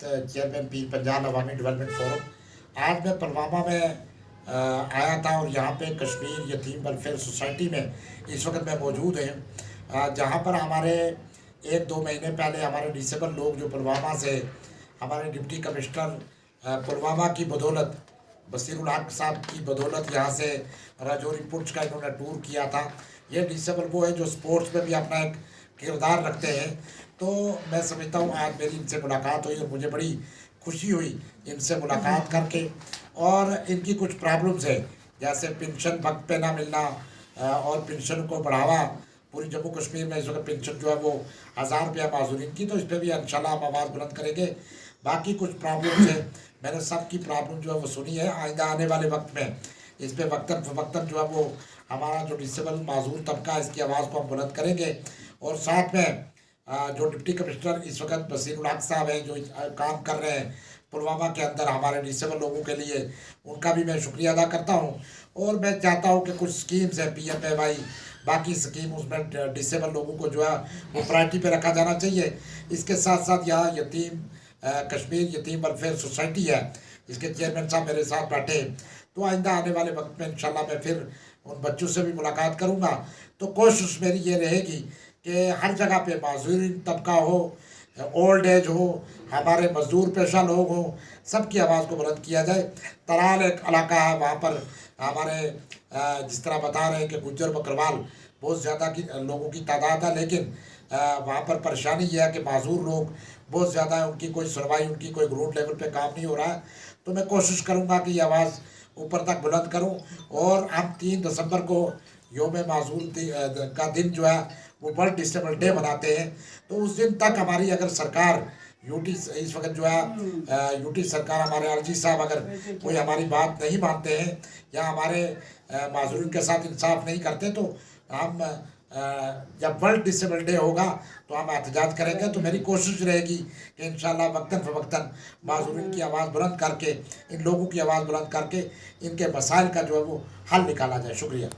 Chairman Pir Panjal अवामी development forum. आज मैं पुलवामा में आया था और यहाँ पे कश्मीर यतीम वेलफेयर सोसाइटी में इस वक्त मैं मौजूद हूँ, जहाँ पर हमारे 1-2 महीने पहले हमारे डिसेबल लोग जो पुलवामा से हमारे डिप्टी कमिश्नर पुलवामा की बदौलत बसीरुल हक साहब की बदौलत यहाँ से राजौरी पुंछ का इन्होंने टूर किया था। ये डिसेबल वो है जो स्पोर्ट्स में भी अपना एक किरदार रखते हैं। तो मैं समझता हूँ आज मेरी इनसे मुलाकात हुई और मुझे बड़ी खुशी हुई इनसे मुलाकात करके। और इनकी कुछ प्रॉब्लम्स है, जैसे पेंशन वक्त पे ना मिलना और पेंशन को बढ़ावा। पूरी जम्मू कश्मीर में इस वक्त पेंशन जो है वो 1000 रुपया माजूरीन की, तो इस पर भी इंशाल्लाह हम आवाज़ बुलंद करेंगे। बाकी कुछ प्रॉब्लम्स है, मैंने सबकी प्रॉब्लम जो है वो सुनी है। आइंदा आने वाले वक्त में इस पर वक्तन फ़वक्तन जो है वो हमारा जो डिसेबल माजूर तबका है इसकी आवाज़ को हम बुलंद करेंगे। और साथ में जो डिप्टी कमिश्नर इस वक्त बसीरुल हक साहब हैं जो काम कर रहे हैं पुलवामा के अंदर हमारे डिसेबल लोगों के लिए, उनका भी मैं शुक्रिया अदा करता हूं। और मैं चाहता हूं कि कुछ स्कीम्स हैं PMAY, बाकी स्कीम उसमें डिसेबल लोगों को जो है वो प्रायोरिटी पे रखा जाना चाहिए। इसके साथ साथ यहाँ कश्मीर यतीम वेलफेयर सोसाइटी है, इसके चेयरमैन साहब मेरे साथ बैठे। तो आइंदा आने वाले वक्त में इंशाल्लाह मैं फिर उन बच्चों से भी मुलाकात करूँगा। तो कोशिश मेरी ये रहेगी कि हर जगह पे माजूरीन तबका हो, ओल्ड एज हो, हमारे मजदूर पेशा लोग हों, सबकी आवाज़ को बुलंद किया जाए। तराल एक इलाका है, वहाँ पर हमारे जिस तरह बता रहे हैं कि गुज्जर बकरवाल बहुत ज़्यादा की लोगों की तादाद है, लेकिन वहाँ पर परेशानी यह है कि माजूर लोग बहुत ज़्यादा है, उनकी कोई सुनवाई, उनकी कोई ग्राउंड लेवल पे काम नहीं हो रहा है। तो मैं कोशिश करूँगा कि ये आवाज़ ऊपर तक बुलंद करूँ। और हम 3 दिसंबर को योम माजूर का दिन जो है वो वर्ल्ड डिसेबल डे मनाते हैं। तो उस दिन तक हमारी अगर सरकार यूटी इस वक्त जो है यूटी सरकार, हमारे आरजी साहब अगर कोई हमारी बात नहीं मानते हैं या हमारे माजूरीन के साथ इंसाफ नहीं करते, तो हम जब वर्ल्ड डिसेबल डे होगा तो हम एहतजाज करेंगे। तो मेरी कोशिश रहेगी कि इंशाल्लाह वक्तन फ़वक्तन माजूरीन की आवाज़ बुलंद करके, इन लोगों की आवाज़ बुलंद करके इनके मसाइल का जो है वो हल निकाला जाए। शुक्रिया।